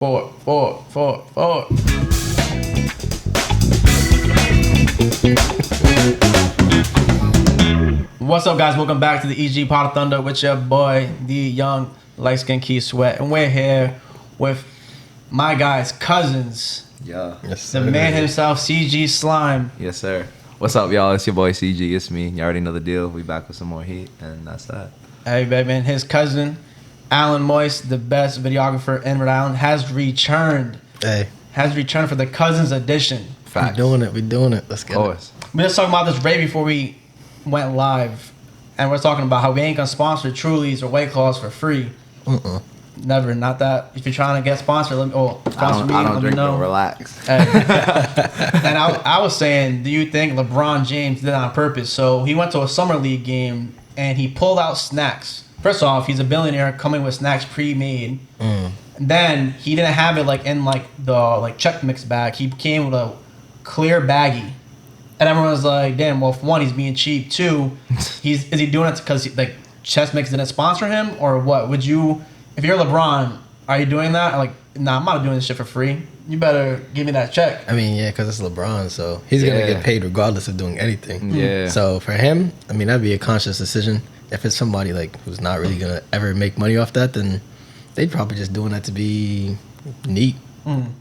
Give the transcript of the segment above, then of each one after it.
Four. What's up, guys? Welcome back to the EG Pot of Thunder with your boy, the young light-skinned Key Sweat. And we're here with my guys' cousins. Yeah. Yes, the man himself, CG Slime. Yes, sir. What's up, y'all? It's your boy CG. It's me. You already know the deal. We back with some more heat, and that's that. Hey, baby, and his cousin, Alain Moist, the best videographer in Rhode Island, has returned. Has returned for the Cousins edition. Facts. We doing it. Let's get it. We just talking about this right before we went live, and we're talking about how we ain't gonna sponsor Trulies or White Claws for free. Never, not that. If you're trying to get sponsored, sponsor I don't drink, no. Relax. Hey. And I was saying, do you think LeBron James did it on purpose? So he went to a summer league game and he pulled out snacks. First off, he's a billionaire coming with snacks pre-made. Then he didn't have it in the check mix bag. He came with a clear baggie. And everyone was like, damn, well, for one, he's being cheap. Two, is he doing it because Chess Mix didn't sponsor him? Or what? Would you, if you're LeBron, are you doing that? Nah, I'm not doing this shit for free. You better give me that check. I mean, yeah, because it's LeBron, so he's going to get paid regardless of doing anything. Yeah. So for him, I mean, that'd be a conscious decision. If it's somebody who's not really going to ever make money off that, then they'd probably just doing that to be neat,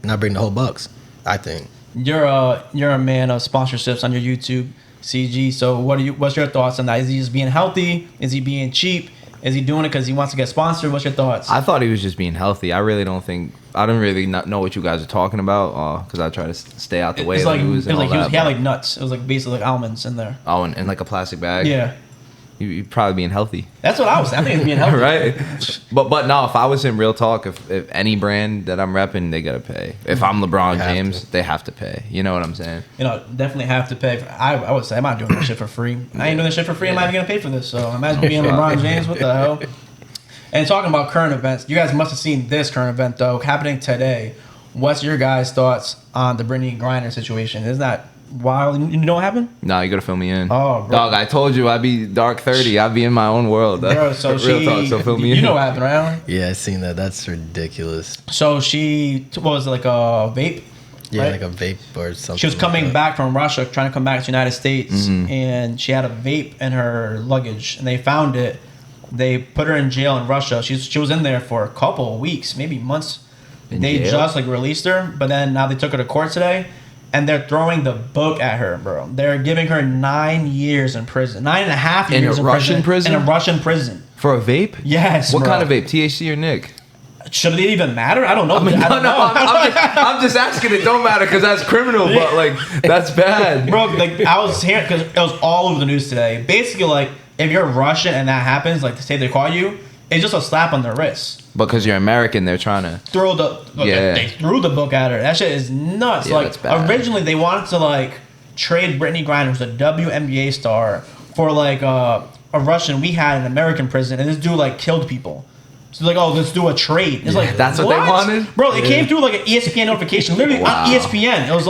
not bring the whole bucks, I think. You're a man of sponsorships on your YouTube, CG. So what's your thoughts on that? Is he just being healthy? Is he being cheap? Is he doing it because he wants to get sponsored? What's your thoughts? I thought he was just being healthy. I don't really know what you guys are talking about because I try to stay out the way of the news and all that. He had nuts. It was basically almonds in there. Oh, and like a plastic bag? Yeah. You're probably being healthy. That's what I was saying. I think he's being healthy. Right? But no, if I was in real talk, if any brand that I'm repping, they got to pay. If I'm LeBron James, they have to pay. You know what I'm saying? Definitely have to pay. I would say I'm not doing this shit for free. I ain't doing this shit for free. I'm not even going to pay for this. So imagine being LeBron James. What the hell? And talking about current events, you guys must have seen this current event, though, happening today. What's your guys' thoughts on the Brittney Griner situation? Isn't that wild? You know what happened? No, you gotta fill me in. Oh, bro. Dog, I told you I'd be dark 30. I'd be in my own world. Bro, so real talk, so fill me in. You know what happened, right, Alain? Yeah, I seen that. That's ridiculous. So she was like a vape? Yeah, right? like a vape or something. She was coming back from Russia, trying to come back to the United States, and she had a vape in her luggage, and they found it. They put her in jail in Russia. She was in there for a couple of weeks, maybe months. They just released her, but then now they took her to court today. And they're throwing the book at her, bro. They're giving her 9 years in prison. 9.5 years in Russian prison? In a Russian prison. For a vape? Yes, What bro. kind of vape? THC or Nick? Should it even matter? I don't know. I'm just asking. It don't matter because that's criminal, but that's bad. Bro, I was hearing, because it was all over the news today. Basically, if you're Russian and that happens, say they call you, it's just a slap on the wrist. Because you're American, they're trying to They threw the book at her. That shit is nuts. Yeah, that's bad. Originally they wanted to trade Brittney Griner, who's a WNBA star, for a Russian we had in American prison, and this dude killed people. So let's do a trade. It's that's what they wanted, bro. It came through an ESPN notification, literally on ESPN. It was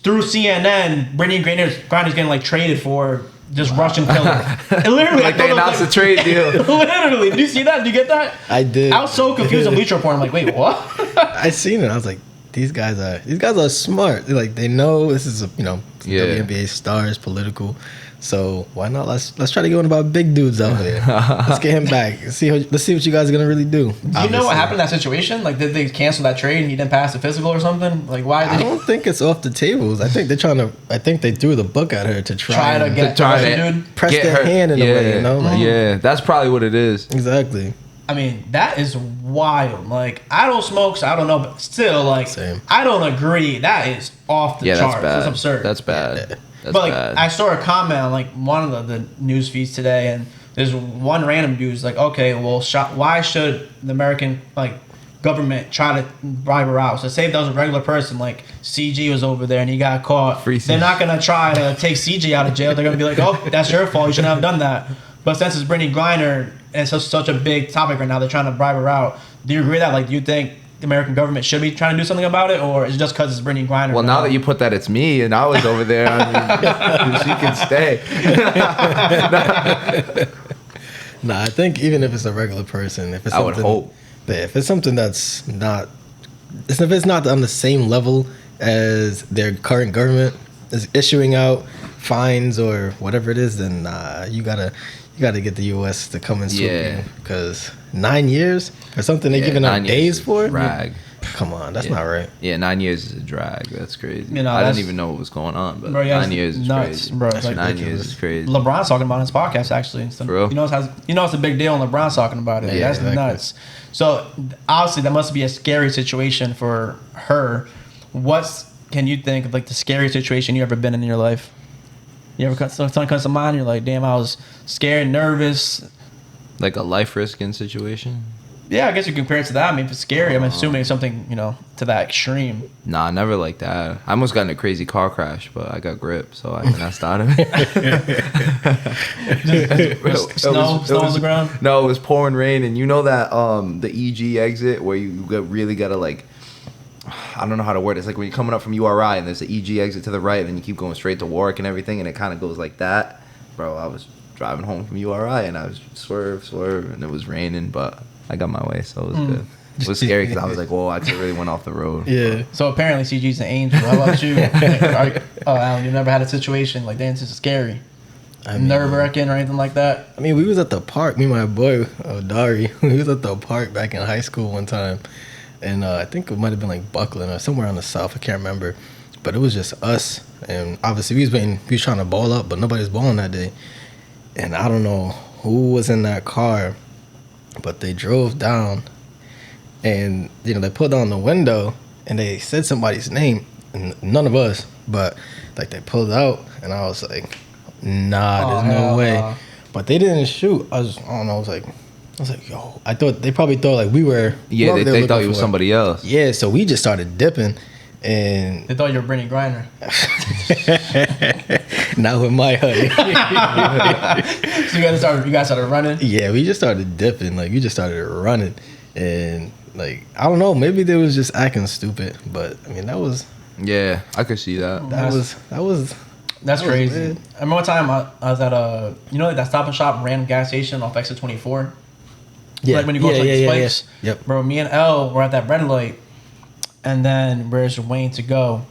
through CNN, Brittney Griner's getting traded for this Russian killer. Literally, they announced a trade deal. Literally, did you see that? Did you get that? I did. I was so confused on Bleacher Report. I'm like, wait, what? I seen it. I was like, these guys are smart. They know this is WNBA stars, political. So why not? Let's try to get one about big dudes out there. Let's get him back. Let's see what you guys are gonna really do. Do you know what happened in that situation? Did they cancel that trade and he didn't pass the physical or something? Why? I don't think it's off the tables. I think they're trying to. I think they threw the book at her to try to get dude. Press their hand in a way. Yeah, that's probably what it is. Exactly. I mean, that is wild. I don't smoke, so I don't know, but still, Same. I don't agree. That is off the charts. That's absurd. That's bad. Yeah. That's bad. I saw a comment on one of the news feeds today, and there's one random dude's okay, well, why should the American government try to bribe her out? So say if that was a regular person, CG was over there and he got caught, they're not gonna try to take CG out of jail. They're gonna be oh, that's your fault. You shouldn't have done that. But since it's Brittney Griner and it's such a big topic right now, they're trying to bribe her out. Do you agree with that? Do you think the American government should be trying to do something about it, or is it just because it's Brittney Griner? Well, now that you put that, it's me, and I was over there. She can stay. Nah, I think even if it's a regular person, if it's I would hope. But if it's something that's not if it's not on the same level as their current government is issuing out fines or whatever it is, then you gotta get the U.S. to come and swoop you, because 9 years or something they're giving out days for. Drag. Come on, that's not right. Yeah, 9 years is a drag. That's crazy. You know, I didn't even know what was going on, but bro, 9 years is nuts, crazy. Bro, that's like 9 years is crazy. LeBron's talking about it on his podcast, actually. So, For real? you know it's a big deal, and LeBron's talking about it. Yeah, That's exactly. nuts. So obviously that must be a scary situation for her. Can you think of like the scariest situation you ever been in your life? You ever something comes to mind? You're like, damn, I was scared, nervous. Like a life risking situation? Yeah, I guess you compare it to that. I mean, if it's scary, I'm assuming it's something, to that extreme. Nah, never like that. I almost got in a crazy car crash, but I got grip, so I messed out of it. Snow on the ground? No, it was pouring rain, and you know that the EG exit where you really gotta like, I don't know how to word it. It's like when you're coming up from URI and there's the EG exit to the right, and then you keep going straight to Warwick and everything, and it kind of goes like that. Bro, I was driving home from URI, and I was swerve, and it was raining, but I got my way, so it was good. It was scary because I was like, whoa, I just really went off the road. Yeah. So apparently CG's an angel. How about you? Alan, you never had a situation like that? This is scary. Nerve-wracking or anything like that? I mean, we was at the park, me and my boy, Dari, we was at the park back in high school one time. And I think it might have been like Buckland or somewhere on the south. I can't remember. But it was just us. And obviously we was trying to ball up, but nobody was balling that day. And I don't know who was in that car, but they drove down and, they pulled down the window and they said somebody's name. And none of us, but like they pulled out and I was like, nah, there's no way. But they didn't shoot. I was like, yo, I thought they probably thought like we were. Yeah, they thought you was somebody else. Yeah, so we just started dipping, and they thought you were Brittney Griner. Not with my hoodie. So you guys started running. Yeah, we just started dipping. Like we just started running, and like I don't know, maybe they was just acting stupid, but I mean that was. Yeah, I could see that. That's crazy. I remember one time I was at that Stop and Shop random gas station off exit 24. Yeah, like when you go to the spikes. Yeah. Yep. Bro, me and Elle were at that red light, and then where's Wayne to go?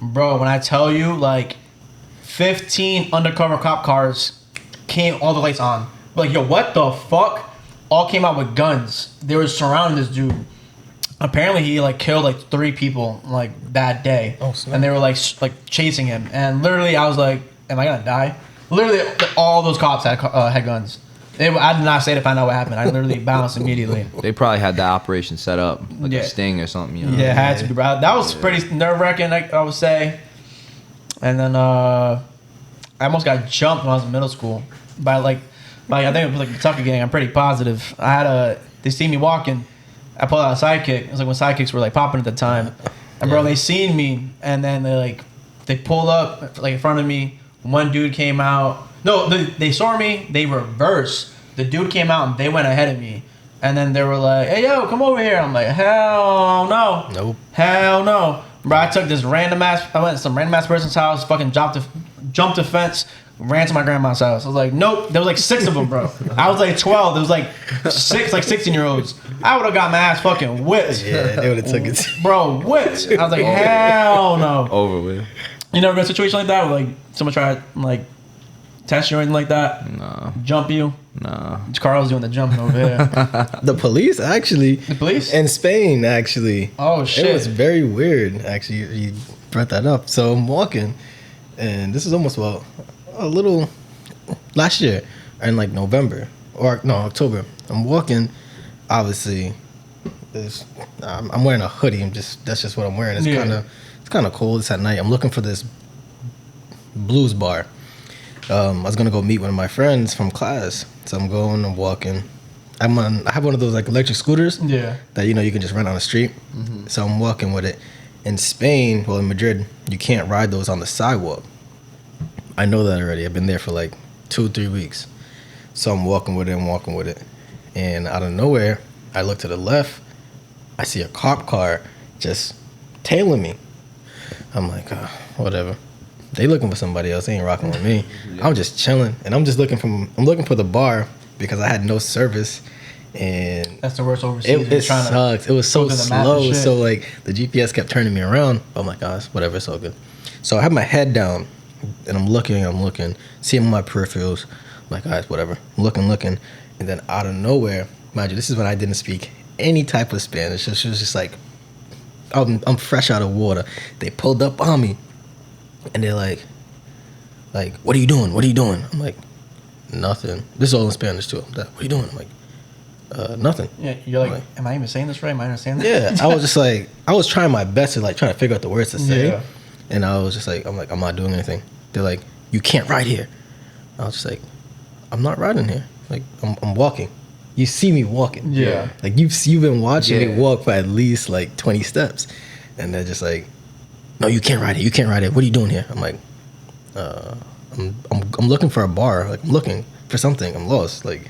Bro, when I tell you, like 15 undercover cop cars came, all the lights on. Like, yo, what the fuck? All came out with guns. They were surrounding this dude. Apparently, he like killed like 3 people like that day, and they were like chasing him. And literally, I was like, "Am I gonna die?" Literally, all those cops had guns. I did not say to find out what happened. I literally bounced immediately. They probably had the operation set up, like a sting or something. Yeah, it had to be, bro. That was pretty nerve-wracking, I would say. And then I almost got jumped when I was in middle school by I think it was like the Tucker gang. I'm pretty positive. They see me walking. I pulled out a sidekick. It was like when sidekicks were like popping at the time. And bro, they seen me, and then they pulled up like in front of me. One dude came out. No, they saw me. They reversed. The dude came out and they went ahead of me. And then they were like, "Hey, yo, come over here." I'm like, "Hell no." Nope. Hell no. Bro, I took this I went to some random ass person's house, fucking jumped the fence, ran to my grandma's house. I was like, nope. There was like 6 of them, bro. I was like 12. There was like 16-year-olds. I would have got my ass fucking whipped. Yeah, they would have took it. Bro, whipped. I was like, hell no. Over with. You never been in a situation like that where like someone tried like test you or anything like that? No. Jump you? No. Carl's doing the jumping over there. The police actually. The police? In Spain actually. Oh shit. It was very weird actually. You brought that up. So I'm walking, and this is almost a little last year in like November or no October. I'm walking. Obviously, I'm wearing a hoodie. That's just what I'm wearing. It's kind of cold. It's at night. I'm looking for this blues bar. I was gonna go meet one of my friends from class, so I'm walking. I have one of those like electric scooters. Yeah. That you can just rent on the street. Mm-hmm. So I'm walking with it. In Spain, well in Madrid, you can't ride those on the sidewalk. I know that already. I've been there for like 2-3 weeks. So I'm walking with it. And out of nowhere, I look to the left. I see a cop car just tailing me. I'm like, whatever. They looking for somebody else. They ain't rocking with me. Yeah. I'm just chilling, and I'm looking for the bar because I had no service, And that's the worst overseas. It sucks. It was so slow. and So like the GPS kept turning me around. Oh my gosh, whatever, it's all good. So I have my head down and I'm looking, seeing my peripherals. I'm like, guys, whatever. I'm looking. And then out of nowhere, mind you, this is when I didn't speak any type of Spanish. It was just like, I'm fresh out of water. They pulled up on me and they're like, what are you doing? I'm like, nothing. This is all in Spanish too. What are you doing? I'm like, nothing. Yeah, you're like, am I even saying this right? Am I understanding this? Yeah, I was just like, I was trying my best to like try to figure out the words to say. Yeah. And I was just like, I'm not doing anything. They're like, you can't ride here. I was just like, I'm not riding here. Like, I'm walking. You see me walking. Yeah. Like, you've been watching me walk for at least, like, 20 steps. And they're just like, no, you can't ride it. What are you doing here? I'm like, I'm looking for a bar. Like, I'm looking for something. I'm lost. Like,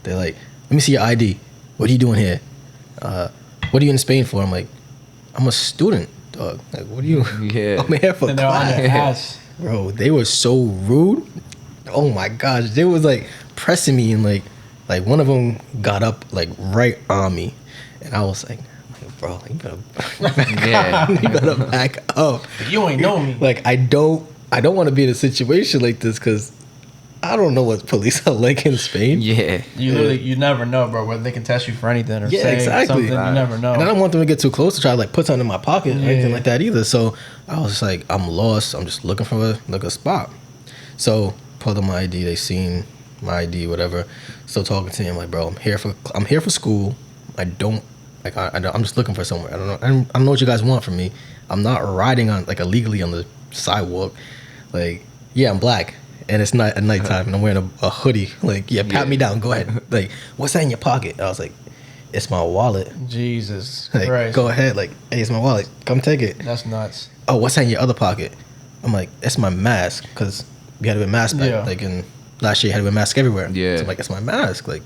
they're like, let me see your ID. What are you doing here? What are you in Spain for? I'm like, I'm a student, dog. Like, what are you? Yeah. I'm here for and they're on class. their ass. Bro, they were so rude. Oh my gosh, they was like pressing me and like one of them got up like right on me, and I was like, bro, you better back up. You ain't know me. Like I don't want to be in a situation like this because I don't know what police are like in Spain. Yeah, you never know, bro. Whether they can test you for anything or say exactly. something, you never know. And I don't want them to get too close to try to like put something in my pocket or anything like that either. So I was just like, I'm lost. I'm just looking for a spot. So pulled up my ID. They seen my ID, whatever. Still talking to me. I'm like, bro, I'm here for school. I'm just looking for somewhere. I don't know what you guys want from me. I'm not riding on like illegally on the sidewalk. Like, yeah, I'm black. And it's not at nighttime, and I'm wearing a hoodie. Like, pat me down. Go ahead. Like, what's that in your pocket? I was like, it's my wallet. Jesus like, Christ. Go ahead. Like, hey, it's my wallet. Come take it. That's nuts. Oh, what's that in your other pocket? I'm like, it's my mask, because we had to wear masks back. Yeah. Like, in last year, you had to wear masks everywhere. Yeah. So I'm like, it's my mask. Like,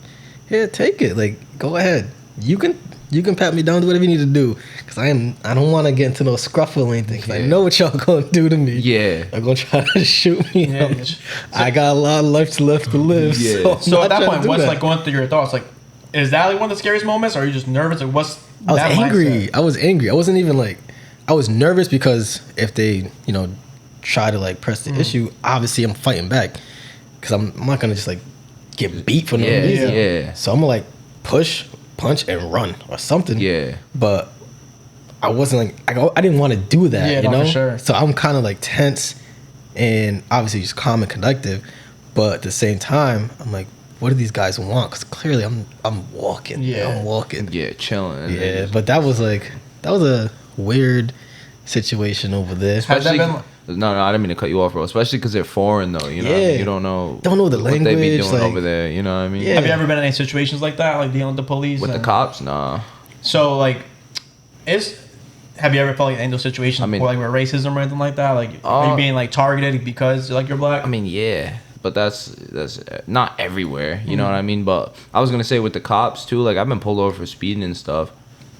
here, take it. Like, go ahead. You can pat me down, do whatever you need to do, because I don't want to get into no scruffle or anything, because I know what y'all gonna do to me. Yeah, I'm gonna try to shoot me. Yeah. I got a lot of life left to live. Yeah. So at that point, what's like going through your thoughts? Like, is that like one of the scariest moments, or are you just nervous? Or what's I was that angry. mindset? I was angry. I wasn't even like, I was nervous because if they, try to like press the issue, obviously I'm fighting back, because I'm not gonna just like get beat for no reason. Yeah. So I'm gonna like push, punch, and run or something. Yeah. But I wasn't like, I didn't want to do that. Yeah, you know. For sure. So I'm kind of like tense, and obviously just calm and conductive, but at the same time I'm like, what do these guys want? Because clearly I'm walking. Yeah. I'm walking. Yeah, chilling. Yeah, but that was a weird situation over there. Has that been? No, I didn't mean to cut you off, bro. Especially because they're foreign, though. You know, what I mean? You don't know the language. What they be doing like, over there. You know what I mean? Yeah. Have you ever been in any situations like that, like dealing with the police? With the cops, nah. So like, have you ever felt like in those situations before, like with racism or anything like that? Like, are you being like targeted because like you're black? I mean, yeah, but that's not everywhere. You know what I mean? But I was gonna say with the cops too. Like I've been pulled over for speeding and stuff.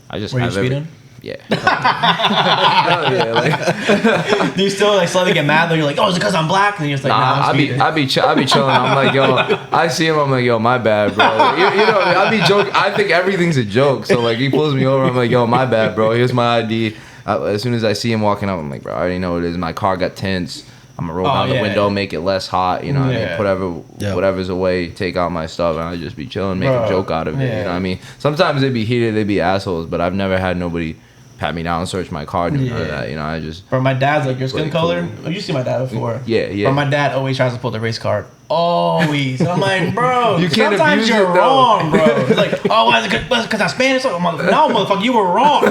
I just were you speeding? Yeah. Yeah, like, do you still like slightly get mad though? You're like, oh, is it because I'm black? And you're just like, nah, I be chilling. I'm like, yo, I see him. I'm like, yo, my bad, bro. Like, you know, I be joking. I think everything's a joke. So like, he pulls me over. I'm like, yo, my bad, bro. Here's my ID. As soon as I see him walking up, I'm like, bro, I already know what it is. My car got tints. I'm gonna roll down the window, make it less hot. You know what I mean? Whatever's away, take out my stuff, and I just be chilling, make a joke out of it. You know what I mean? Sometimes they be heated, they be assholes, but I've never had nobody pat me down, search my car, do none of that. You know, I just. Bro, my dad's like, your skin really color. cool. Oh, you see my dad before? Yeah. Bro, my dad always tries to pull the race card. Always. And I'm like, bro, you can't sometimes you're wrong, bro. He's like, oh, why is it because I'm Spanish? I'm like, no, motherfucker, you were wrong.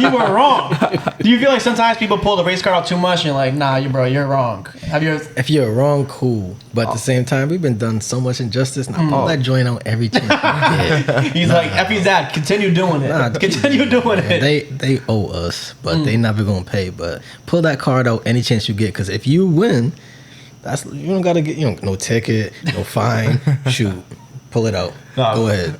You were wrong. Do you feel like sometimes people pull the race card out too much and you're like, nah, you're wrong? If you're wrong, cool. But at the same time, we've been done so much injustice. And I pull that joint out every chance I get. He's like, F his dad, continue doing it. Continue doing it. They owe us, but they never gonna pay. But pull that card out any chance you get, because if you win, you don't gotta get no ticket, no fine. Shoot, pull it out. No, go ahead.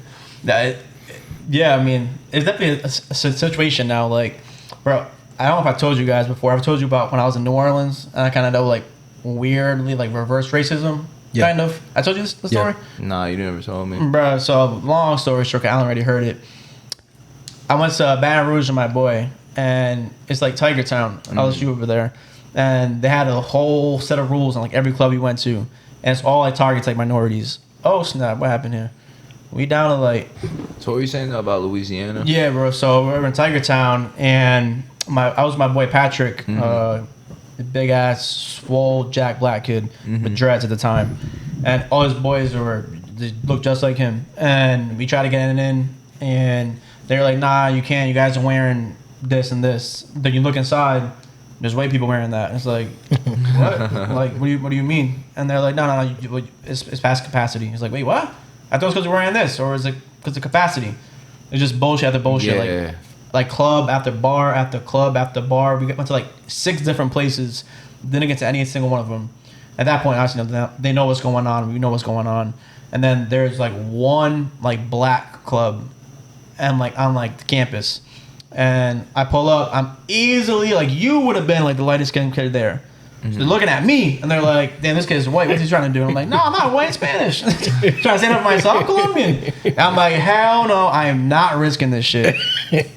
Yeah, I mean, it's definitely a situation now. Like, bro, I don't know if I told you guys before. I've told you about when I was in New Orleans, and I kind of know like weirdly like reverse racism. Yeah. Kind of. I told you the story? Nah, you never told me. Bro, so long story short, Alan already heard it. I went to Baton Rouge with my boy, and it's like Tiger Town, LSU over there. And they had a whole set of rules on like every club we went to. And it's all like targets like minorities. Oh snap, what happened here? We down to like... So what were you saying about Louisiana? Yeah, bro. So we were in Tiger Town, and I was with my boy Patrick, big ass, swole, Jack Black kid with dreads at the time. And all his boys they looked just like him. And we tried to get in, and they were like, nah, you can't. You guys are wearing this and this. Then you look inside, there's white people wearing that. And it's like, what? Like, what do you mean? And they're like, no, it's past capacity. It's like, wait, what? I thought it was because we're wearing this, or is it because of capacity? It's just bullshit after bullshit. Yeah. Like club after bar after club after bar. We went to like 6 different places. Didn't get to any single one of them. At that point, obviously, they know what's going on. We know what's going on. And then there's like one like black club, and like on like the campus. And I pull up. I'm easily like, you would have been like the lightest skinned kid there. So they're looking at me, and they're like, damn, this kid's white. What's he trying to do? And I'm like, no, I'm not white, Spanish. Trying to stand up for myself, Colombian. And I'm like, hell no, I am not risking this shit.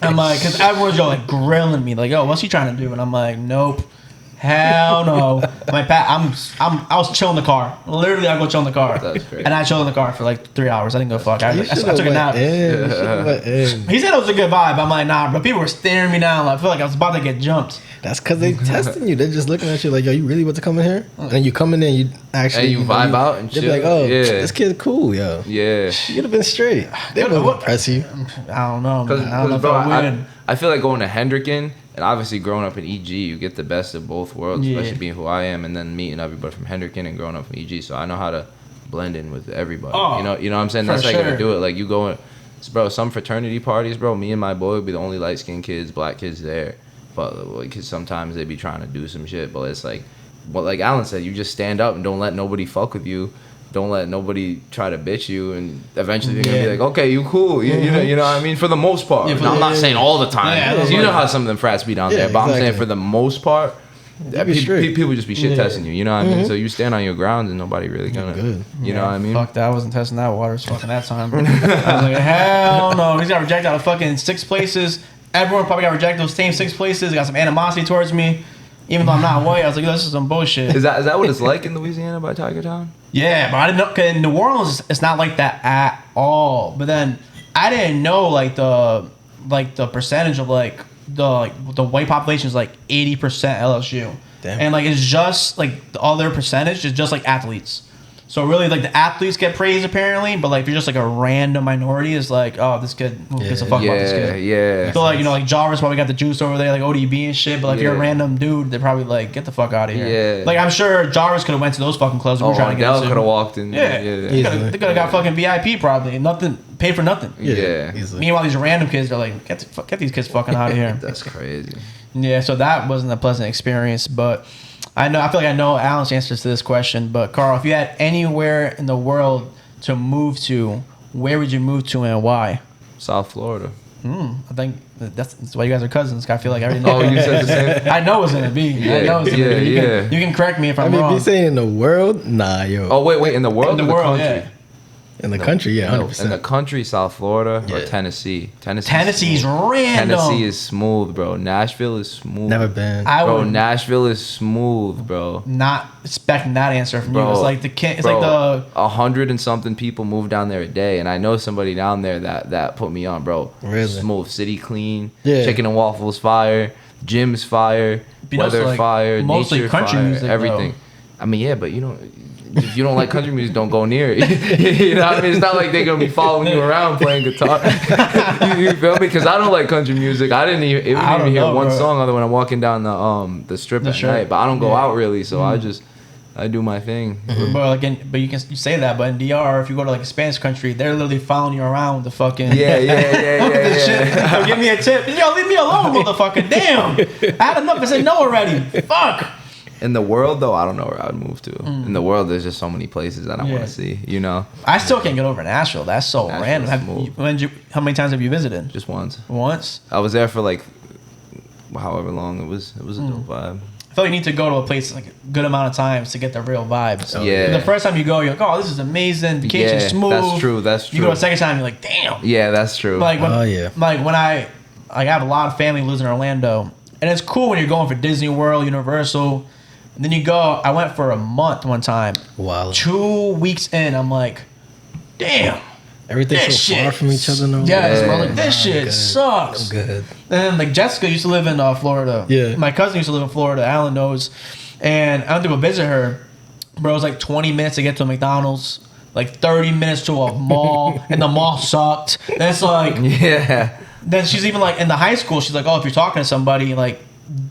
I'm like, because everyone's like grilling me, like, yo, what's he trying to do? And I'm like, nope. Hell no. I was chilling in the car. Literally, I go chill in the car. That's crazy. And I chilled in the car for like 3 hours. I didn't go fuck. I took a nap. In. He said it was a good vibe. I'm like, nah, but people were staring me down. I feel like I was about to get jumped. That's because they testing you. They're just looking at you like, yo, you really want to come in here? And you come in there and you actually... And you vibe out and shit. shit. They'd be like, oh, this kid's cool, yo. Yeah. You'd have been straight. They wouldn't press you. I don't know, man. I don't know bro, if I win. I feel like going to Hendricken, and obviously growing up in EG, you get the best of both worlds, especially being who I am, and then meeting everybody from Hendricken and growing up from EG. So I know how to blend in with everybody. Oh, you know what I'm saying? That's how you gotta do it. Like you go in, bro, some fraternity parties, bro, me and my boy would be the only light skinned kids, black kids there. But like, cause sometimes they be trying to do some shit, but it's like, what like Alan said, you just stand up and don't let nobody fuck with you. Don't let nobody try to bitch you, and eventually they're gonna be like, okay, you cool, you know what I mean? For the most part. Now, I'm not saying all the time. You know how some of them frats be down there, but I'm saying for the most part, people just be shit testing you. You know what I mean? So you stand on your grounds, and nobody really gonna. You know what I mean? Fuck that! I wasn't testing that water. Fucking that time. I was like, hell no. He's got rejected out of fucking 6 places. Everyone probably got rejected those same 6 places. Got some animosity towards me. Even though I'm not white, I was like, this is some bullshit. Is that what it's like in Louisiana by Tiger Town? Yeah, but I didn't know, cause in New Orleans, it's not like that at all. But then I didn't know like the percentage of like the white population is like 80% LSU. Damn. And like it's just like the other percentage is just like athletes. So really, like the athletes get praised apparently, but like if you're just like a random minority, it's like, oh, this kid, who gives a fuck about this kid? Yeah. So like, you know, like Jarvis probably got the juice over there, like ODB and shit. But like if you're a random dude, they're probably like, get the fuck out of here. Yeah. Like I'm sure Jarvis could have went to those fucking clubs we were trying to get into. Could have walked in. Yeah. They could have got fucking VIP probably, nothing paid for nothing. Yeah. Meanwhile, these random kids are like, get these kids fucking out of here. That's crazy. Yeah. So that wasn't a pleasant experience, but. I feel like I know Alan's answers to this question, but Carl, if you had anywhere in the world to move to, where would you move to and why? South Florida. I think that's why you guys are cousins. I feel like I already know. Oh, you said the same? I know it's gonna be. I know it's gonna be. You can correct me if I'm wrong. If you saying in the world, nah, yo. Oh wait, in the world? In the world, country? yeah. In the country, yeah, 100%. In the country, South Florida or Tennessee. Tennessee's random. Tennessee is smooth, bro. Nashville is smooth. Never been. Nashville is smooth, bro. Not expecting that answer from you. It's like it's bro, like the 100 and something people move down there a day, and I know somebody down there that put me on, bro. Really? Smooth, city clean, Yeah. chicken and waffles fire, gyms fire, weather like fire, mostly nature country fire, music, everything. though. I mean, yeah, but you know. If you don't like country music, don't go near it. You know what I mean? It's not like they're going to be following you around playing guitar. You feel me? Because I don't like country music. I didn't even hear one song other when I'm walking down the strip at night. But I don't go out really, so I do my thing. But you say that, but in DR, if you go to like a Spanish country, they're literally following you around with the fucking yeah. Give me a tip. Yo, leave me alone, motherfucker. Damn, I had enough. I said no already. Fuck. In the world, though, I don't know where I would move to. In the world, there's just so many places that I want to see, you know? I still can't get over Nashville. That's so random. How many times have you visited? Just once. Once? I was there for like however long. It was a dope vibe. feel like you need to go to a place like a good amount of times to get the real vibes. Yeah. The first time you go, you're like, oh, this is amazing. Vacation's smooth. That's true. That's true. You go a second time, you're like, damn. Yeah, that's true. Like when, yeah. Like when I have a lot of family lives in Orlando, and it's cool when you're going for Disney World, Universal, and then you go. I went for a month one time. Wow. 2 weeks in, I'm like, damn. Everything's so far from each other now. Yes, bro. Like, this shit sucks. I'm good. And then, like, Jessica used to live in Florida. Yeah. My cousin used to live in Florida. Alain knows. And I went to go visit her. Bro, it was like 20 minutes to get to a McDonald's. Like 30 minutes to a mall. And the mall sucked. And it's like... Yeah. Then she's even like, in the high school, she's like, oh, if you're talking to somebody, like,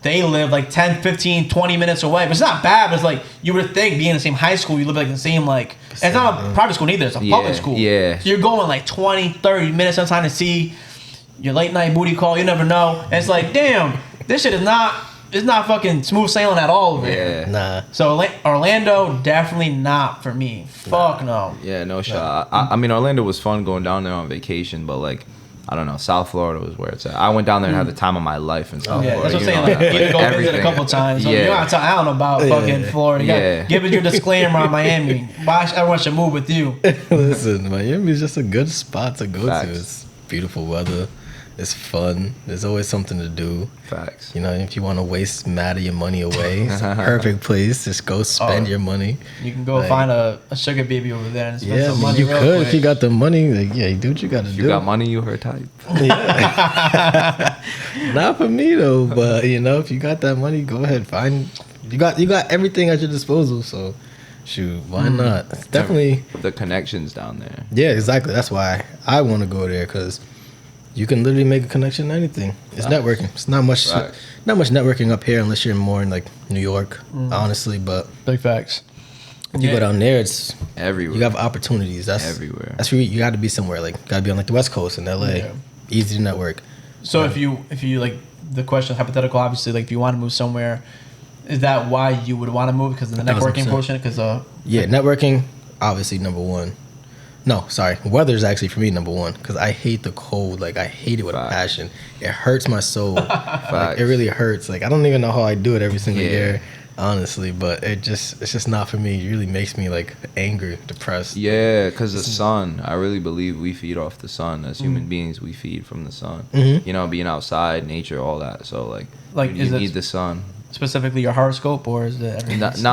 they live like 10, 15, 20 minutes away. But it's not bad. But it's like, you would think being in the same high school, you live like in the same, like... And it's not a private school neither. It's a public school. Yeah. So you're going like 20, 30 minutes sometimes to see your late night booty call. You never know. And it's like, damn, this shit is not... It's not fucking smooth sailing at all over here. Nah. So Orlando, definitely not for me. Fuck no. Yeah, no shot. I mean, Orlando was fun going down there on vacation, but like, I don't know, South Florida was where it's at. I went down there and had the time of my life in South Yeah, Florida. that's what I'm saying. Like, you can go visit a couple times. So you don't have to tell Alan about fucking Florida. You gotta give it your disclaimer on Miami. Why everyone should move with you. Listen, Miami is just a good spot to go Facts. to. It's beautiful weather. It's fun. There's always something to do. Facts. You know, if you want to waste mad of your money away, it's a perfect place. Just go spend your money. You can go find a sugar baby over there and spend Yeah, some money you real could quick. if you got the money. Like, yeah, you do what you got to do. You got money, you her type. Not for me though, but you know, if you got that money, go ahead. Find you got everything at your disposal. So, shoot, why not? It's definitely The connections down there. yeah, exactly. That's why I want to go there because you can literally make a connection in anything. It's networking. It's not much networking up here unless you're more in like New York, honestly. But Big facts. if you go down there, it's Everywhere. you have opportunities. That's Everywhere. That's where you got to be somewhere. Like got to be on like the West Coast in LA. Yeah. Easy to network. So if you like, the question is hypothetical, obviously, like if you want to move somewhere, is that why you would want to move? Because of the networking 1000%. portion? Because Yeah, networking obviously number one. No, sorry, weather's actually for me number one because I hate the cold. Like I hate it with a passion. It hurts my soul. Like, it really hurts. Like I don't even know how I do it every single year, honestly. But it's just not for me. It really makes me like angry, depressed. Yeah, because the sun. I really believe we feed off the sun. As human beings, we feed from the sun. Mhm. You know, being outside, nature, all that. So like you is it need the sun. specifically your horoscope, or is it everything? I'm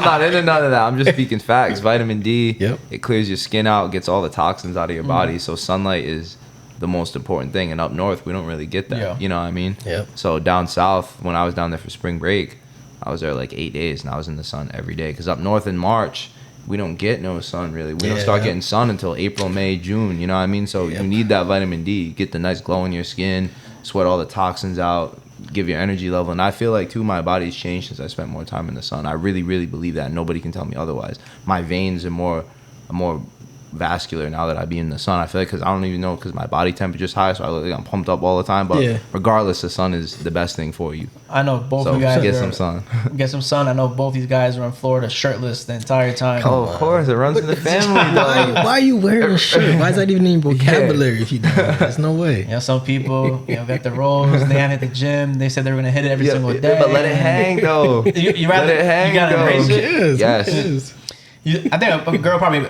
not into none of that. I'm just speaking facts. Vitamin D, Yep. it clears your skin out, gets all the toxins out of your body. So sunlight is the most important thing. And up north, we don't really get that. Yeah. You know what I mean? Yep. So down south, when I was down there for spring break, I was there like 8 days, and I was in the sun every day. Because up north in March, we don't get no sun really. We don't start getting sun until April, May, June. You know what I mean? So you need that vitamin D. Get the nice glow in your skin, sweat all the toxins out, give your energy level. And I feel like too, my body's changed since I spent more time in the sun. I really, really believe that. Nobody can tell me otherwise. My veins are more vascular now that I be in the sun. I feel like because I don't even know because my body temperature's high, so I look like I'm pumped up all the time. But regardless, the sun is the best thing for you. I know both So you guys get some sun. Get some sun. I know both these guys are in Florida shirtless the entire time. Oh, of course, it runs in the family. Why are you wearing a shirt? Why is that even in your vocabulary if you don't? There's no way. You know, some people, got the rolls. They haven't hit the gym. They said they were gonna hit it every single day. But let it hang though. You rather Let it hang, you gotta though. embrace it. Yes. I think a girl probably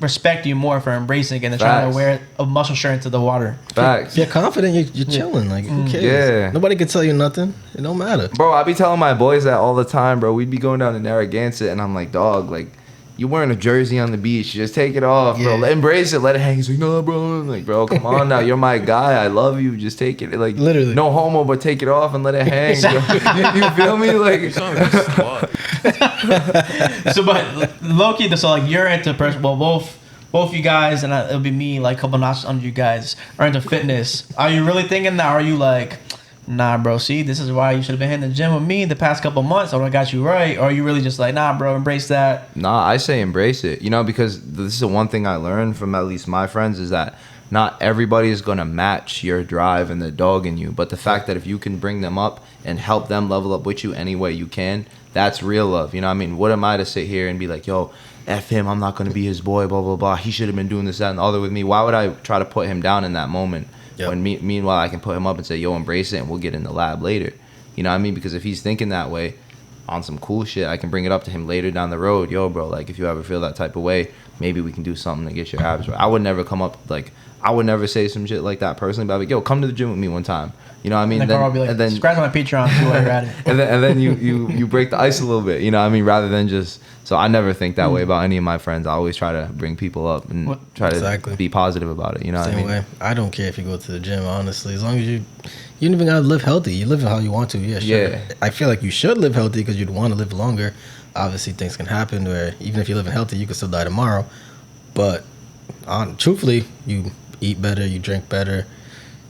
respect you more for embracing it than trying to wear a muscle shirt into the water. Facts. If you're confident, you're chilling. Like, who cares? Yeah. Nobody can tell you nothing. It don't matter. Bro, I be telling my boys that all the time, bro. We'd be going down to Narragansett, and I'm like, dog, like, you wearing a jersey on the beach. Just take it off, bro. Embrace it. Let it hang. He's like, no, bro. I'm like, bro, come on now. You're my guy. I love you. Just take it. Like, Literally. no homo, but take it off and let it hang. You feel me? Like, So, but low-key, so like you're into both you guys, and it'll be me, like a couple notches under you guys, are into fitness. Are you really thinking that? Or are you like, nah, bro, see, this is why you should have been hitting the gym with me the past couple months. I would have got you right. Or are you really just like, nah, bro, embrace that? nah, I say embrace it. You know, because this is the one thing I learned from at least my friends is that not everybody is going to match your drive and the dog in you. But the fact that if you can bring them up and help them level up with you any way you can, that's real love. You know what I mean? What am I to sit here and be like, yo, F him, I'm not going to be his boy, blah, blah, blah. He should have been doing this, that, and the other with me. Why would I try to put him down in that moment? Yep. When meanwhile, I can put him up and say, yo, embrace it, and we'll get in the lab later. You know what I mean? Because if he's thinking that way on some cool shit, I can bring it up to him later down the road. Yo, bro, like if you ever feel that type of way, maybe we can do something to get your abs right. I would never come up like, I would never say some shit like that personally, but I'd be like, yo, come to the gym with me one time. You know what I mean? And then Carl will be like, and then subscribe to my Patreon too while you're at it. and then you break the ice a little bit, you know what I mean? Rather than just, so I never think that way about any of my friends. I always try to bring people up and try to be positive about it, you know what I mean? Way. I don't care if you go to the gym, honestly. As long as you don't even gotta live healthy. You live how you want to, yeah, sure. Yeah. I feel like you should live healthy because you'd want to live longer. Obviously, things can happen where even if you're living healthy, you can still die tomorrow. But truthfully, you eat better, you drink better,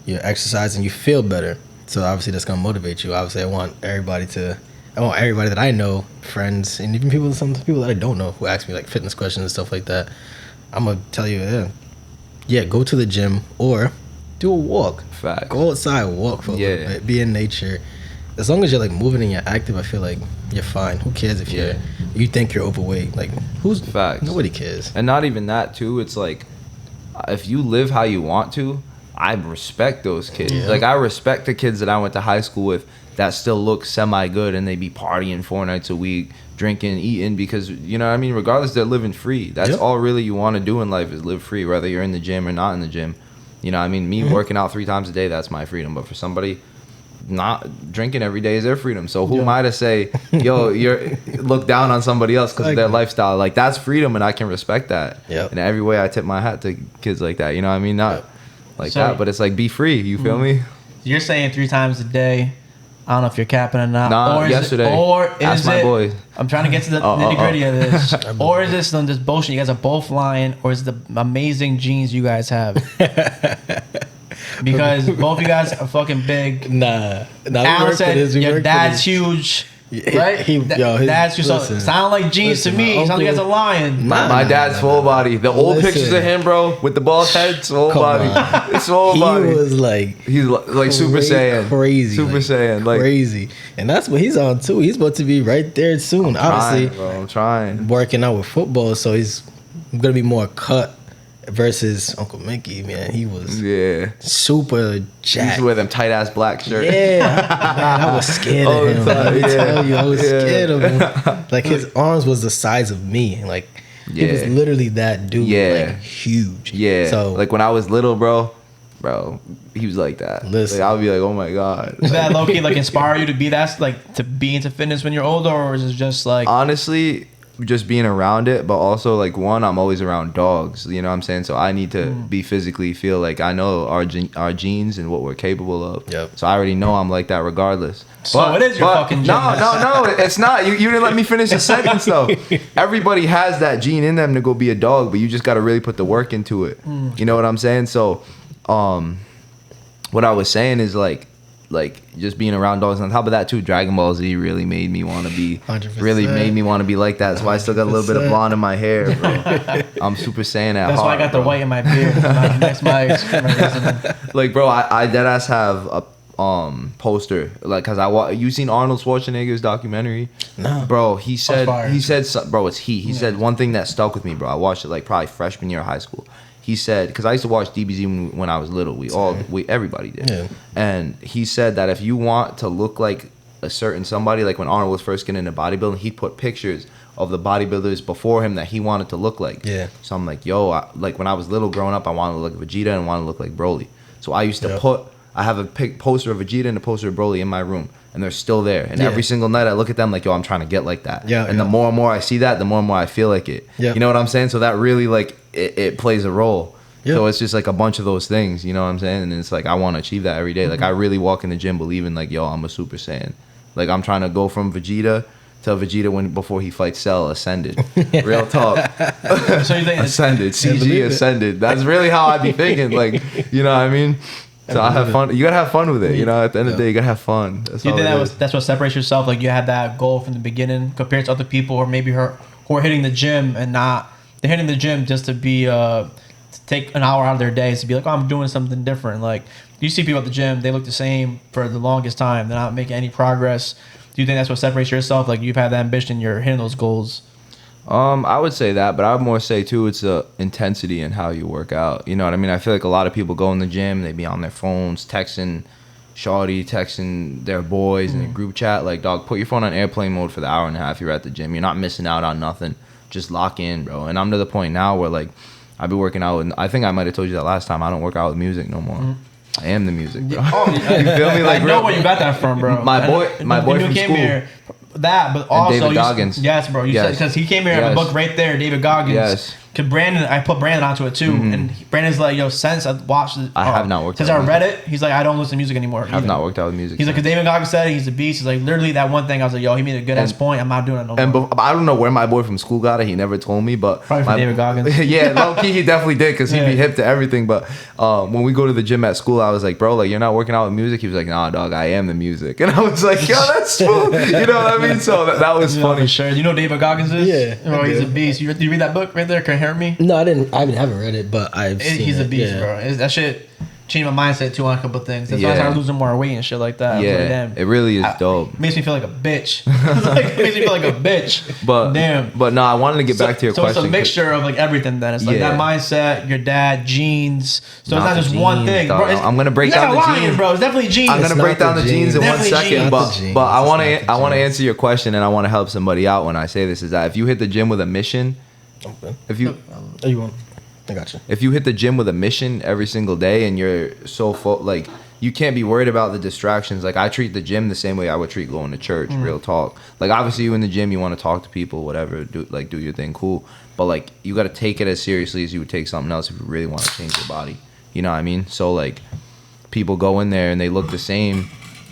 you exercise, and you feel better. So obviously that's gonna motivate you. Obviously, I want everybody that I know, friends, and even some people that I don't know who ask me like fitness questions and stuff like that. I'm gonna tell you, yeah, go to the gym or do a walk. Fact. Go outside, walk for a little bit, be in nature. As long as you're like moving and you're active, I feel like you're fine. Who cares if you think you're overweight? Like nobody cares. And not even that too. It's like if you live how you want to, I respect those kids. Yeah. Like I respect the kids that I went to high school with that still look semi good and they be partying 4 nights a week, drinking, eating, because you know what I mean, regardless, they're living free. That's all really you want to do in life is live free, whether you're in the gym or not in the gym. You know what I mean? Me working out 3 times a day, that's my freedom. But for somebody not drinking every day is their freedom. So who am I to say, yo, you're look down on somebody else because of their lifestyle? Like that's freedom, and I can respect that. In every way, I tip my hat to kids like that. You know what I mean? Not like that, but it's like be free. You feel me? You're saying 3 times a day. I don't know if you're capping or not. Nah, or yesterday. Ask my boy. I'm trying to get to the nitty gritty of this. Or is this some just bullshit? You guys are both lying, or is it the amazing genes you guys have? Because both you guys are fucking big. Nah. Alan said your dad's huge. Right? Dad's huge. So sound like genes to me. Sounds like you guys are lying. My dad's full body. The old pictures of him, bro, with the bald head, swole body. It's swole body. He was like, he's like Super Saiyan. Crazy. Super Saiyan. Like crazy. And that's what he's on too. He's about to be right there soon. I'm trying. Working out with football, so he's going to be more cut. Versus Uncle Mickey, man, he was super jacked. He's with them tight ass black shirt. Yeah, man, I was scared of him. Let me tell you, I was scared of him. Like his arms was the size of me. Like he was literally that dude. Like huge. Yeah. So like when I was little, bro, he was like that. Listen, like, I'll be like, oh my god. Does that low key like inspire you to be that, like to be into fitness when you're older, or is it just like honestly? Just being around it, but also like one, I'm always around dogs, you know what I'm saying? So I need to be physically feel like I know our genes and what we're capable of. So I already know I'm like that regardless. So it is your fucking gene. No, it's not. You didn't let me finish the sentence though. Everybody has that gene in them to go be a dog, but you just got to really put the work into it. You know what I'm saying? So what I was saying is like just being around dogs. On top of that too, Dragon Ball Z really made me want to be 100%. Really made me want to be like that. That's why I still got a little bit of blonde in my hair, bro. I'm Super Saiyan at That's heart, why I got the white in my beard. That's my like, bro, I deadass have a poster, like, cause you seen Arnold Schwarzenegger's documentary? No, bro. He said bro, it's he said one thing that stuck with me, bro. I watched it like probably freshman year of high school. He said, because I used to watch DBZ when I was little. Everybody did. Yeah. And he said that if you want to look like a certain somebody, like when Arnold was first getting into bodybuilding, he'd put pictures of the bodybuilders before him that he wanted to look like. Yeah. So I'm like, like when I was little growing up, I wanted to look like Vegeta and wanted to look like Broly. So I used to I have a poster of Vegeta and a poster of Broly in my room. And they're still there. And every single night I look at them like, yo, I'm trying to get like that. And the more and more I see that, the more and more I feel like it. You know what I'm saying? So that really, like, it plays a role. So it's just like a bunch of those things, you know what I'm saying? And it's like, I want to achieve that every day. Like, I really walk in the gym believing, like, yo, I'm a Super Saiyan. Like, I'm trying to go from Vegeta to Vegeta before he fights Cell, ascended. Real talk. So you think ascended. CG ascended. That's really how I be thinking. Like, you know what I mean? So I have fun. You gotta have fun with it. You know, at the end of the day, you gotta have fun. Do you think that's what separates yourself? Like you had that goal from the beginning compared to other people, or maybe who are hitting the gym and they're hitting the gym just to be to take an hour out of their day to be like, oh, I'm doing something different. Like you see people at the gym, they look the same for the longest time. They're not making any progress. Do you think that's what separates yourself? Like you've had that ambition, you're hitting those goals. I would say that, but I would more say too, it's the intensity and how you work out. You know what I mean? I feel like a lot of people go in the gym, they be on their phones, texting, shawty texting their boys in a group chat, like, dog, put your phone on airplane mode for the hour and a half you're at the gym. You're not missing out on nothing. Just lock in, bro. And I'm to the point now where, like, I be working out, and I think I might have told you that last time. I don't work out with music no more. I am the music, bro. Oh, you feel me? Like, I know where you got that from, bro. My boy from school. Here, that, but also David Goggins. Yes, bro. You said because he came here and a book right there, David Goggins. Yes. Cause Brandon, I put Brandon onto it too, and Brandon's like, "Yo, since I've watched it, I have not worked. Since I read it, he's like, I don't listen to music anymore. I have not worked out with music. He's like, cause David Goggins said it, he's a beast. He's like, literally that one thing. I was like, yo, he made a good ass point. I'm not doing it no more. And I don't know where my boy from school got it. He never told me, but probably from David Goggins. Yeah, low key, he definitely did, cause he'd be hip to everything. But when we go to the gym at school, I was like, bro, like, you're not working out with music. He was like, nah, dog, I am the music. And I was like, yo, that's true. You know what I mean? So that was funny. For sure. You know who David Goggins is? Yeah. Oh, he's a beast. You read that book right there? Can you hear me? No, I didn't. I haven't read it, but he's a beast, bro. That shit changed my mindset too on a couple of things. That's why I started losing more weight and shit like that. Yeah, it really is dope. Makes me feel like a bitch. It makes me feel like a bitch. But damn. But no, I wanted to get back to your question. So it's a mixture of like everything. Then it's like that mindset, your dad, genes. So it's not just one thing. Bro, I'm gonna break down the genes, bro. It's definitely genes. I'm gonna break down the genes in 1 second. But I want to answer your question, and I want to help somebody out when I say this. Is that if you hit the gym with a mission, I got you. If you hit the gym with a mission every single day and you're so full, like, you can't be worried about the distractions. Like, I treat the gym the same way I would treat going to church. Real talk. Like, obviously, you in the gym, you want to talk to people, whatever, do your thing, cool. But like, you got to take it as seriously as you would take something else if you really want to change your body. You know what I mean? So like, people go in there and they look the same,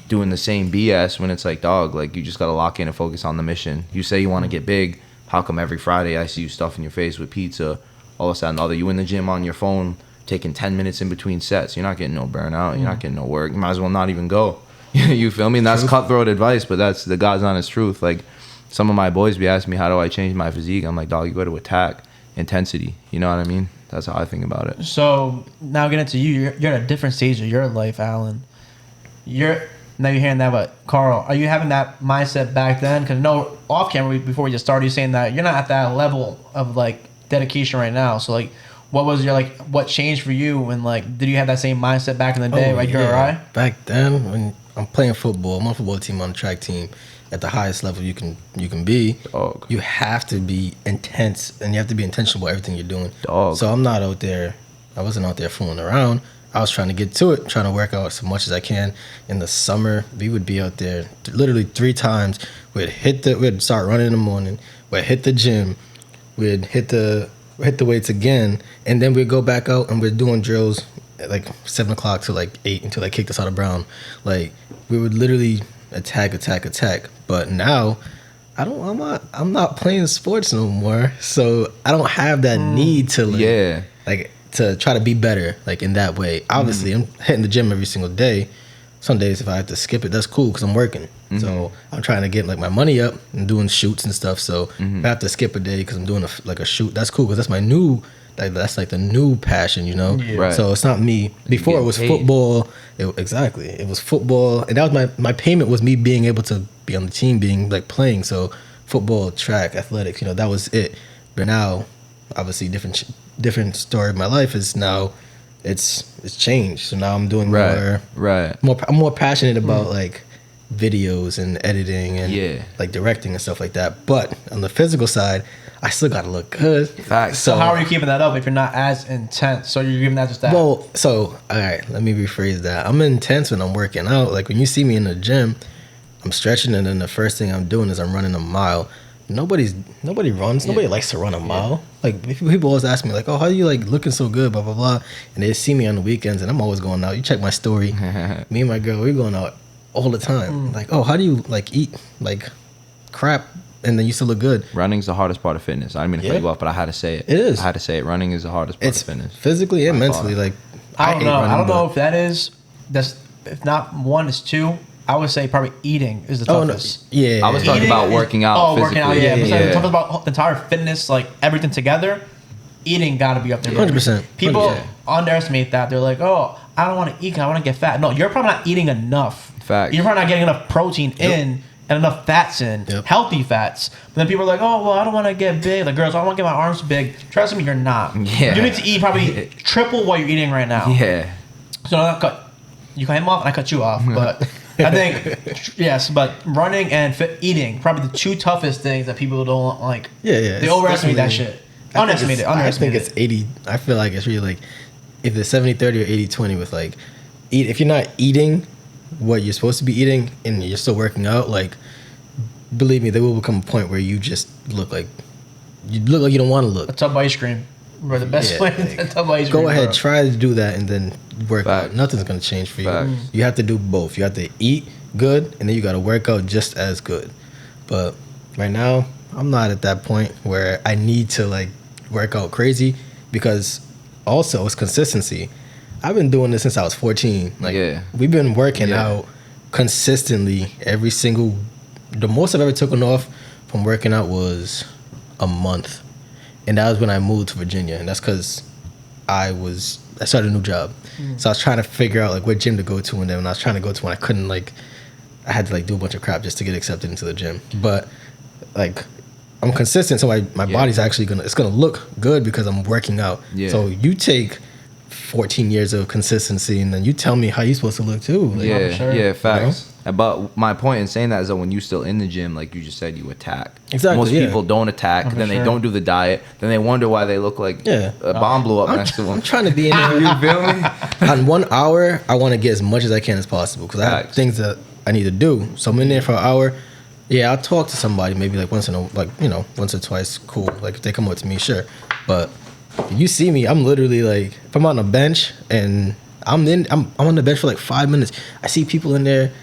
doing the same BS, when it's like, dog, like, you just got to lock in and focus on the mission. You say you want to get big. How come every Friday I see you stuffing your face with pizza? All of a sudden, you in the gym on your phone, taking 10 minutes in between sets. You're not getting no burnout. You're not getting no work. You might as well not even go. You feel me? And that's cutthroat advice, but that's the God's honest truth. Like, some of my boys be asking me, how do I change my physique? I'm like, dog, you got to attack intensity. You know what I mean? That's how I think about it. So now getting to you, you're at a different stage of your life, Alan. Now you're hearing that, but Carl, are you having that mindset back then? Because no, off camera, before we just started, you're saying that you're not at that level of like dedication right now. So like, what was your like? What changed for you? And like, did you have that same mindset back in the day? URI? Back then, when I'm playing football, I'm on a football team, on a track team, at the highest level you can be. Dog. You have to be intense, and you have to be intentional about everything you're doing. Dog. So I'm not out there. I wasn't out there fooling around. I was trying to get to it, trying to work out as much as I can. In the summer, we would be out there literally 3 times. We'd start running in the morning. We'd hit the gym. We'd hit the weights again, and then we'd go back out and we're doing drills at like 7 o'clock to like 8 until they kicked us out of Brown. Like, we would literally attack. But now, I'm not playing sports no more, so I don't have that need to to try to be better, like, in that way. Obviously, I'm hitting the gym every single day. Some days if I have to skip it, that's cool because I'm working. So I'm trying to get like my money up and doing shoots and stuff. So if I have to skip a day because I'm doing a shoot, that's cool because that's my new, that's like the new passion, you know? Yeah. Right. So it's not me. Before it was football. It was football. And that was my payment was me being able to be on the team, being like playing. So football, track, athletics, that was it. But now, obviously, different story of my life is now it's changed. So now I'm doing more. I'm more passionate about like videos and editing and like directing and stuff like that. But on the physical side, I still gotta look good. Facts. So how are you keeping that up if you're not as intense? So you're giving that just that? Well, so all right, let me rephrase that. I'm intense when I'm working out. Like when you see me in the gym, I'm stretching, and then the first thing I'm doing is I'm running a mile. Nobody runs. Nobody likes to run a mile. Like people always ask me like, "Oh, how are you like looking so good?" Blah blah blah. And they see me on the weekends, and I'm always going out. You check my story. Me and my girl, we're going out all the time. Like, oh, how do you like eat like crap and then you still look good? Running's the hardest part of fitness. I didn't mean to cut you off, but I had to say it. It is. I had to say it. Running is the hardest part of fitness. Physically and mentally. Like, I don't know if that is. That's if not one, it's two. I would say probably eating is the toughest. No. Yeah. I was talking about working out. Oh, working out. Yeah. Yeah. Talking about the entire fitness, like everything together. Eating got to be up there. 100%. People underestimate that. They're like, oh, I don't want to eat. I want to get fat. No, you're probably not eating enough. Fact. You're probably not getting enough protein in and enough fats in, healthy fats. But then people are like, oh, well, I don't want to get big. Like, girls, I don't want to get my arms big. Trust me, you're not. Yeah. You need to eat probably triple what you're eating right now. Yeah. So you cut him off and I cut you off. But I think, yes, but running and eating, probably the two toughest things that people don't like. Yeah. They overestimate that shit. Underestimate it. I think it's 80. I feel like it's really like if it's 70-30 or 80-20 with like if you're not eating what you're supposed to be eating and you're still working out, like believe me, there will become a point where you just look like you don't want to look. A tub of ice cream. Bro, the best way is a tub of ice cream. Go ahead, bro. try to do that and then work out. Nothing's gonna change for you. You have to do both. You have to eat good and then you gotta work out just as good. But right now, I'm not at that point where I need to like work out crazy because also it's consistency. I've been doing this since I was 14. Like we've been working out consistently every single. The most I've ever taken off from working out was a month, and that was when I moved to Virginia, and that's because I started a new job, so I was trying to figure out like what gym to go to, and then when I was trying to go to one, I couldn't like. I had to like do a bunch of crap just to get accepted into the gym, but like. I'm consistent, so my body's actually gonna look good because I'm working out. Yeah. So you take 14 years of consistency, and then you tell me how you're supposed to look too. Like, yeah, facts. You know? But my point in saying that is that when you're still in the gym, like you just said, you attack. Exactly. Most people don't attack, then they don't do the diet, then they wonder why they look like a bomb blew up next to them. I'm trying to be in there. You feel me? On 1 hour, I want to get as much as I can as possible because I have things that I need to do. So I'm in there for an hour. Yeah, I'll talk to somebody maybe like once or twice. Cool. Like if they come up to me, sure. But if you see me, I'm literally like if I'm on a bench and I'm on the bench for like 5 minutes. I see people in there.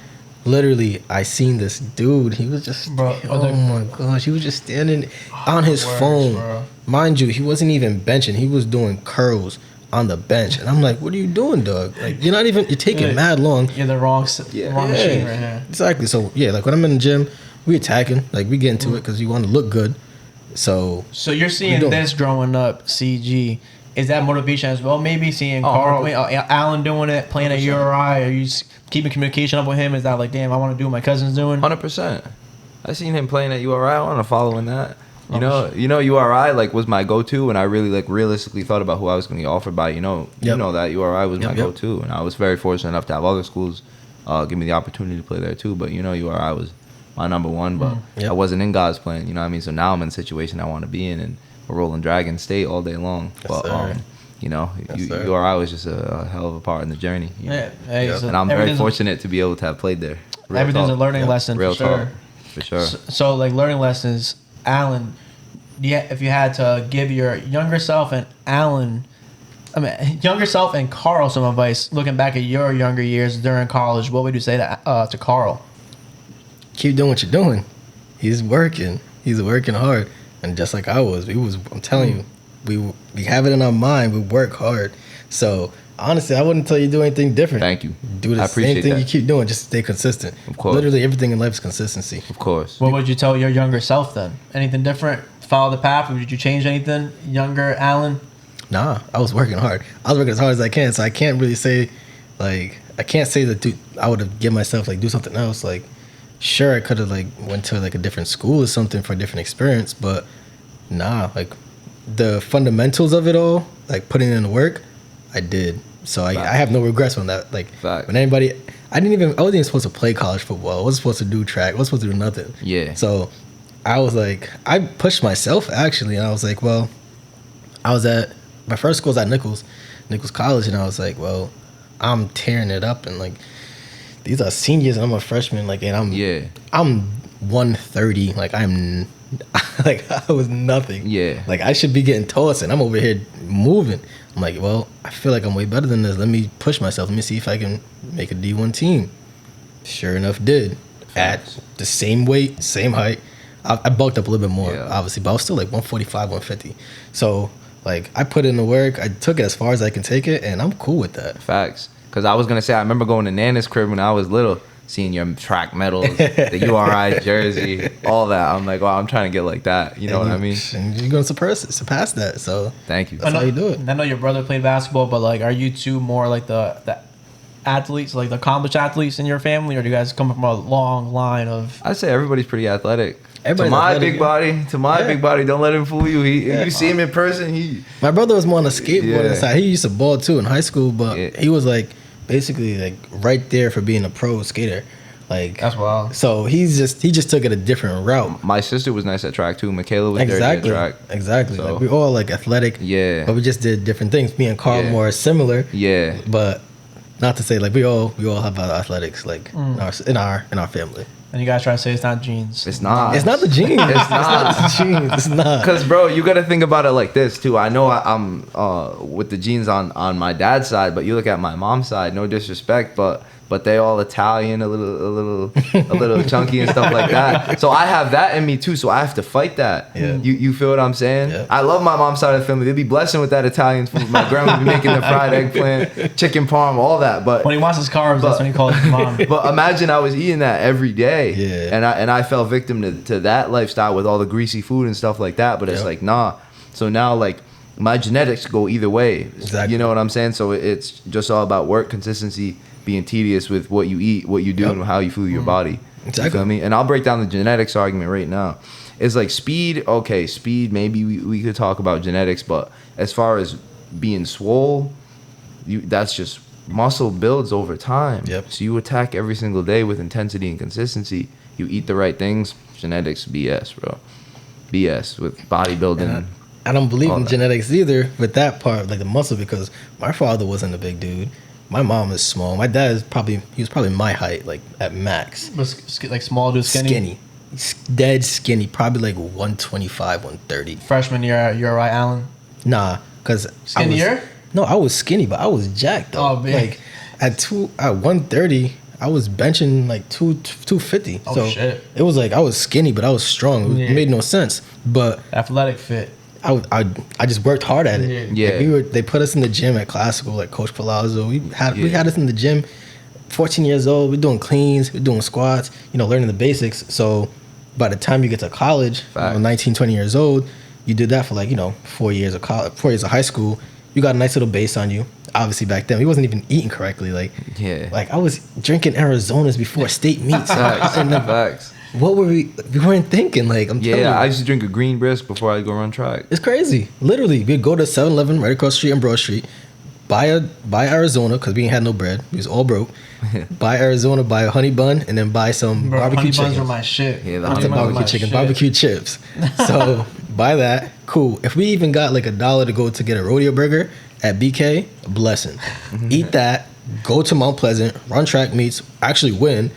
Literally, I seen this dude. He was just oh my gosh, he was just standing on his phone. Bro. Mind you, he wasn't even benching. He was doing curls on the bench, and I'm like, "What are you doing, dog? Like, you're taking mad long. You're the wrong machine right here." Exactly. So yeah, like when I'm in the gym. We attacking, like we get into it because you want to look good. So you're seeing this growing up, CG. Is that motivation as well? Maybe seeing Alain doing it, playing at URI. Are you keeping communication up with him? Is that like, damn, I want to do what my cousin's doing? 100%. I seen him playing at URI. I want to follow in that. You know, URI like was my go-to, and I really like realistically thought about who I was going to get offered by. You know that URI was my go-to, and I was very fortunate enough to have other schools give me the opportunity to play there too. But URI was my number one, but I wasn't in God's plan, you know what I mean? So now I'm in a situation I want to be in, and we're rolling Dragon State all day long. But, URI was just a hell of a part in the journey. You know? So and I'm very fortunate to be able to have played there. Everything's a learning lesson, Real for sure. Talk, for sure. So like learning lessons, Alain, if you had to give your younger self and younger self and Carl some advice, looking back at your younger years during college, what would you say to Carl? Keep doing what you're doing. He's working hard, and just like I was, I'm telling you, we have it in our mind. We work hard. So honestly, I wouldn't tell you to do anything different. Thank you. Do the same thing you keep doing. Just stay consistent. Of course. Literally everything in life is consistency. Of course. What would you tell your younger self then? Anything different? Follow the path? Or did you change anything, younger Alain? Nah, I was working hard. I was working as hard as I can. So I can't really say, like, I can't say that I would have given myself like do something else. Like, sure, I could have like went to like a different school or something for a different experience, but nah, like the fundamentals of it all, like putting in the work, I did. So I have no regrets on that. Like when anybody, I wasn't even supposed to play college football. I wasn't supposed to do track. I wasn't supposed to do nothing. Yeah. So I was like, I pushed myself actually, and I was like, well, I was at my first school was at Nichols College, and I was like, well, I'm tearing it up, and like. These are seniors and I'm a freshman, like, and I'm 130, like I was nothing. Yeah. Like I should be getting tossed and I'm over here moving. I'm like, well, I feel like I'm way better than this. Let me push myself. Let me see if I can make a D1 team. Sure enough, did. At the same weight, same height. I bulked up a little bit more, obviously, but I was still like 145, 150. So like I put in the work, I took it as far as I can take it, and I'm cool with that. Facts. Because I was going to say, I remember going to Nana's crib when I was little, seeing your track medals, the URI jersey, all that. I'm like, wow, I'm trying to get like that. You know what I mean? And you're going to surpass that. So thank you. That's how you do it. I know your brother played basketball, but like, are you two more like the athletes, like the accomplished athletes in your family, or do you guys come from a long line of? I'd say everybody's pretty athletic. To my big body, don't let him fool you. If you see him in person, My brother was more on the skateboarding side. He used to ball too in high school, but he was like basically like right there for being a pro skater. Like That's wild. So he just took it a different route. My sister was nice at track too. Michaela was there at track. Exactly. So. Like we all like athletic. Yeah. But we just did different things. Me and Carl more similar. Yeah. But not to say like we all have athletics like in our family. And you guys try to say it's not genes. It's not. It's not the genes. It's not the genes. It's not. Because, bro, you got to think about it like this, too. I know I'm with the genes on my dad's side, but you look at my mom's side, no disrespect, but they all Italian, a little chunky and stuff like that. So I have that in me, too, so I have to fight that. Yeah. You feel what I'm saying? Yeah. I love my mom's side of the family. They'd be blessing with that Italian food. My grandma would be making the fried eggplant, chicken parm, all that. But when he wants his carbs, that's when he calls his mom. But imagine I was eating that every day. Yeah. And I fell victim to that lifestyle with all the greasy food and stuff like that. But it's like, nah. So now, like, my genetics go either way. Exactly. You know what I'm saying? So it's just all about work, consistency, being tedious with what you eat, what you do, and how you fuel your body. Exactly. You feel me? And I'll break down the genetics argument right now. It's like speed. Okay, speed. Maybe we could talk about genetics, but as far as being swole, that's just muscle builds over time. Yep. So you attack every single day with intensity and consistency. You eat the right things. Genetics, BS, bro. BS with bodybuilding. I don't believe all in that. genetics either with that part, like the muscle, because my father wasn't a big dude. My mom is small. My dad was probably my height, like at max. Like small dude, skinny. Dead skinny, probably like 125, 130. Freshman year at URI Alum. Nah, cause Skinnier? No, I was skinny, but I was jacked though. Oh, man. Like at 130, I was benching like 250. Oh, so shit. It was like I was skinny, but I was strong. It made no sense. But Athletic fit. I just worked hard at it. Yeah. Like they put us in the gym at classical, like Coach Palazzo. We had us in the gym. 14 years old, we're doing cleans, we're doing squats, learning the basics. So by the time you get to college, 19, 20 years old, you did that for 4 years of college, 4 years of high school. You got a nice little base on you. Obviously back then we wasn't even eating correctly. Like I was drinking Arizonas before state meets. Facts. What were we weren't thinking, like I'm telling you. I used to drink a green brisk before I go run track. It's crazy. Literally, we'd go to 7-Eleven right across the street on Broad Street, buy Arizona because we ain't had no bread. We was all broke. Buy Arizona, buy a honey bun, and then buy some barbecue honey chicken. buns were my shit. Yeah, Not the barbecue chicken, barbecue chips. So buy that. Cool. If we even got like $1 to go to get a rodeo burger at BK, a blessing. Eat that. Go to Mount Pleasant, run track meets, actually win,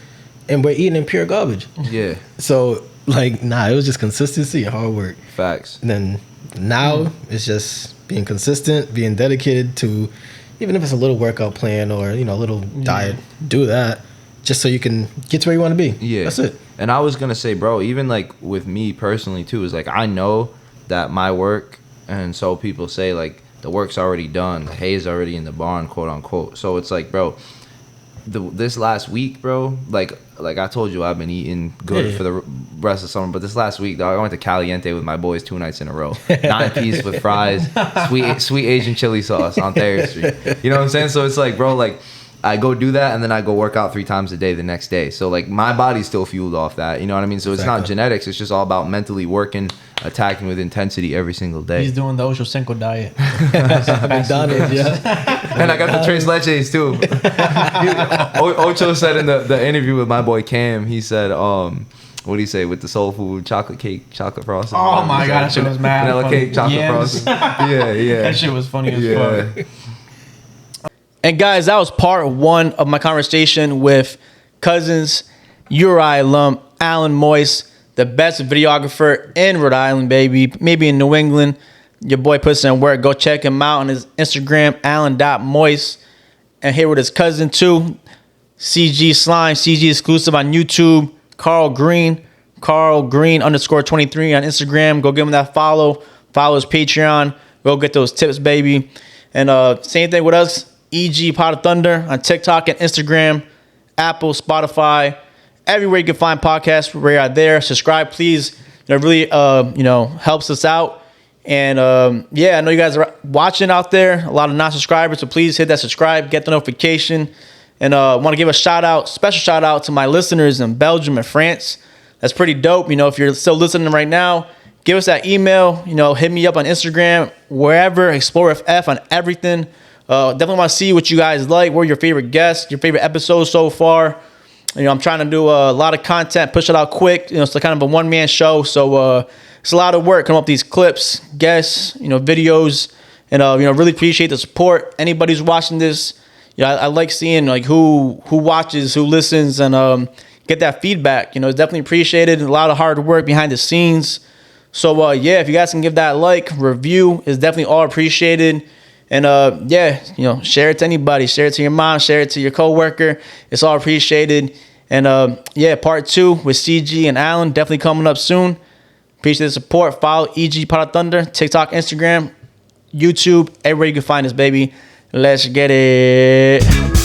and we're eating in pure garbage. Yeah. So it was just consistency and hard work. Facts. And then now it's just being consistent, being dedicated to, even if it's a little workout plan or, a little diet, do that just so you can get to where you want to be. Yeah. That's it. And I was going to say, bro, even like with me personally too, is like I know that my work, and so people say like the work's already done, the hay is already in the barn, quote unquote. So it's like, bro, this last week, bro, like I told you, I've been eating good for the rest of summer. But this last week, dog, I went to Caliente with my boys 2 nights in a row. 9-piece with fries, sweet Asian chili sauce on Thayer Street. You know what I'm saying? So it's like, bro, like I go do that and then I go work out 3 times a day the next day. So like my body's still fueled off that. You know what I mean? So it's not genetics. It's just all about mentally working, attacking with intensity every single day. He's doing the Ocho Cinco diet. McDonald's, yeah. And I got the Tres Leches too. Ocho said in the interview with my boy Cam, he said, what do you say, with the soul food, chocolate cake, chocolate frosting. Oh my god, that shit was mad vanilla funny. cake, chocolate frosting. Yeah. That shit was funny as fuck. And guys, that was part 1 of my conversation with cousins, URI alum Alain Moist, the best videographer in Rhode Island, baby. Maybe in New England. Your boy puts in work. Go check him out on his Instagram, Alain.moist. And here with his cousin too, CG Slime, CG Exclusive on YouTube. Carl Green _23 on Instagram. Go give him that follow. Follow his Patreon. Go get those tips, baby. And same thing with us. EG Pot of Thunder on TikTok and Instagram, Apple, Spotify, everywhere you can find podcasts. We are there. Subscribe, please. It really, helps us out. And I know you guys are watching out there. A lot of non-subscribers, so please hit that subscribe, get the notification. And I want to give a special shout out to my listeners in Belgium and France. That's pretty dope. If you're still listening right now, give us that email. Hit me up on Instagram, wherever. ExploreFF on everything. Definitely want to see what you guys like. What are your favorite guests, your favorite episodes so far? I'm trying to do a lot of content, push it out quick. It's kind of a one-man show, so it's a lot of work coming up with these clips, guests, videos, and really appreciate the support. Anybody who's watching this, I like seeing like who watches, who listens, and get that feedback. It's definitely appreciated. A lot of hard work behind the scenes. So if you guys can give that review, is definitely all appreciated. And share it to anybody. Share it to your mom. Share it to your coworker. It's all appreciated. And part 2 with CG and Alain definitely coming up soon. Appreciate the support. Follow EG Pot of Thunder, TikTok, Instagram, YouTube, everywhere you can find us, baby. Let's get it.